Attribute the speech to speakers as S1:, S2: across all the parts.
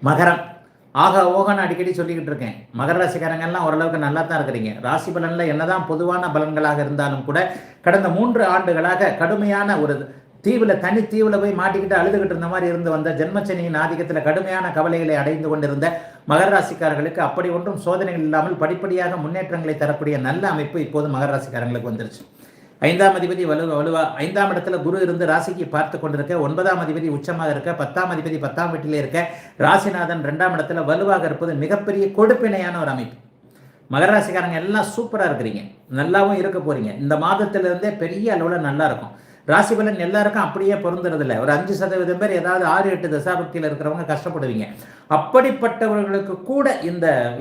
S1: மகரம் ஆக ஓகன்னு அடிக்கடி சொல்லிக்கிட்டு இருக்கேன். மகர ராசிக்காரங்கெல்லாம் ஓரளவுக்கு நல்லா தான் இருக்கிறீங்க. ராசி பலனில் என்னதான் பொதுவான பலன்களாக இருந்தாலும் கூட கடந்த 3 ஆண்டுகளாக கடுமையான ஒரு தனி தீவில் போய் மாட்டிக்கிட்டு அழுதுகிட்டு இருந்த மாதிரி இருந்து வந்த ஜென்மச்சனியின் ஆதிக்கத்தில் கடுமையான கவலைகளை அடைந்து கொண்டிருந்த மகர ராசிக்காரர்களுக்கு அப்படி ஒன்றும் சோதனைகள் இல்லாமல் படிப்படியாக முன்னேற்றங்களை தரக்கூடிய நல்ல அமைப்பு இப்போது மகர ராசிக்காரங்களுக்கு வந்துருச்சு. 5ஆம் அதிபதி வலுவா 5ஆம் இடத்துல குரு இருந்து ராசிக்கு பார்த்து கொண்டிருக்க, 9ஆம் அதிபதி உச்சமாக இருக்க, 10ஆம் அதிபதி 10ஆம் வீட்டிலே இருக்க, ராசிநாதன் 2ஆம் இடத்துல வலுவாக இருப்பது மிகப்பெரிய கொடுப்பினையான ஒரு அமைப்பு. மகர ராசிக்காரங்க எல்லாம் சூப்பராக இருக்கிறீங்க, நல்லாவும் இருக்க போறீங்க. இந்த மாதத்திலிருந்தே பெரிய அளவில் நல்லா இருக்கும். ராசி பலன் எல்லாருக்கும் அப்படியே பொருந்துறதில்லை. ஒரு 5% பேர் ஏதாவது 6-8 தசாபக்தியில் இருக்கிறவங்க கஷ்டப்படுவீங்க. அப்படிப்பட்டவர்களுக்கு கூட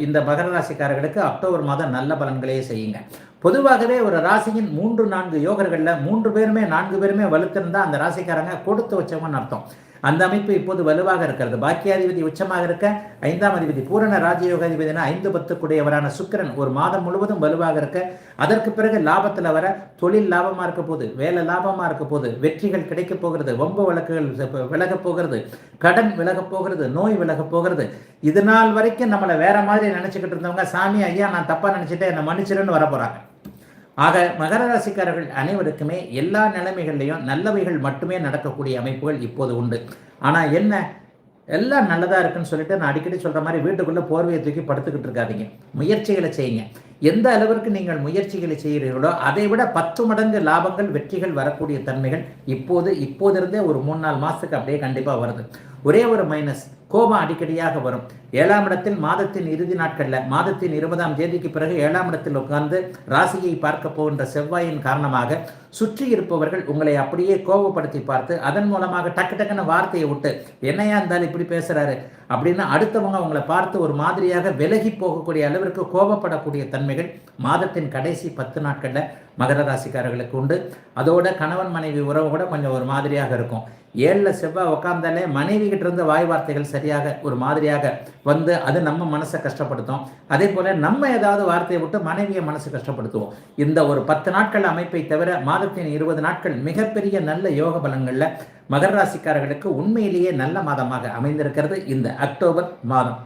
S1: இந்த மகர ராசிக்காரர்களுக்கு அக்டோபர் மாதம் நல்ல பலன்களையே செய்யுங்க. பொதுவாகவே ஒரு ராசியின் 3-4 யோகர்களில் 3 பேருமே 4 பேருமே வலுத்திருந்தா அந்த ராசிக்காரங்க கொடுத்து வச்சவங்கன்னு அர்த்தம். அந்த அமைப்பு இப்போது வலுவாக இருக்கிறது. பாக்கியாதிபதி உச்சமாக இருக்க, 5ஆம் அதிபதி பூரண ராஜயோகாதிபதினா 5-10 கூடியவரான சுக்கிரன் ஒரு மாதம் முழுவதும் வலுவாக இருக்க, அதற்கு பிறகு லாபத்தில் வர தொழில் லாபமாக இருக்க போகுது, வேலை லாபமாக இருக்க போகுது, வெற்றிகள் கிடைக்க போகிறது, வம்பு வழக்குகள் விலகப் போகிறது, கடன் விலகப் போகிறது, நோய் விலகப் போகிறது. இது நாள் வரைக்கும் நம்மளை வேற மாதிரி நினைச்சுக்கிட்டு இருந்தவங்க சாமி ஐயா நான் தப்பா நினைச்சிட்டேன் என்னை மன்னிச்சிருன்னு வர போறாங்க. ஆக மகர ராசிக்காரர்கள் அனைவருக்குமே எல்லா நிலைமைகள்லையும் நல்லவைகள் மட்டுமே நடக்கக்கூடிய அமைப்புகள் இப்போது உண்டு. ஆனால் என்ன, எல்லாம் நல்லதா இருக்குன்னு சொல்லிட்டு நான் அடிக்கடி சொல்ற மாதிரி வீட்டுக்குள்ள போர்வையை தூக்கி படுத்துக்கிட்டு இருக்காதீங்க. முயற்சிகளை செய்யுங்க. எந்த அளவிற்கு நீங்கள் முயற்சிகளை செய்கிறீர்களோ அதை விட 10 மடங்கு லாபங்கள் வெற்றிகள் வரக்கூடிய தன்மைகள் இப்போதிருந்தே ஒரு 3-4 மாசத்துக்கு அப்படியே கண்டிப்பா வருது. ஒரே ஒரு மைனஸ், கோபம் அடிக்கடியாக வரும். 7ஆம் இடத்தில் மாதத்தின் இறுதி நாட்களில் மாதத்தின் 20ஆம் தேதிக்கு பிறகு 7ஆம் இடத்தில் உட்கார்ந்து ராசியை பார்க்க போகின்ற செவ்வாயின் காரணமாக சுற்றி இருப்பவர்கள் உங்களை அப்படியே கோபப்படுத்தி பார்த்து அதன் மூலமாக டக்குன்னு வார்த்தையை விட்டு என்னையா இருந்தாலும் இப்படி பேசுறாரு அப்படின்னு அடுத்தவங்க உங்களை பார்த்து ஒரு மாதிரியாக விலகி போகக்கூடிய அளவிற்கு கோபப்படக்கூடிய தன்மைகள் மாதத்தின் கடைசி 10 நாட்களில் மகர ராசிக்காரர்களுக்கு உண்டு. அதோட கணவன் மனைவி உறவு கூட கொஞ்சம் ஒரு மாதிரியாக இருக்கும். 7ல் செவ்வாய் உட்கார்ந்தாலே மனைவி கிட்ட இருந்து வாய் வார்த்தைகள் சரியாக ஒரு மாதிரியாக வந்து அது நம்ம மனசை கஷ்டப்படுத்தும். அதே போல நம்ம ஏதாவது வார்த்தையை விட்டு மனைவியை மனசு கஷ்டப்படுத்துவோம். இந்த ஒரு 10 நாட்கள் அமைப்பை தவிர மாதத்தின் 20 நாட்கள் மிகப்பெரிய நல்ல யோக பலன்கள்ல மகர ராசிக்காரர்களுக்கு உண்மையிலேயே நல்ல மாதமாக அமைந்திருக்கிறது இந்த அக்டோபர் மாதம்.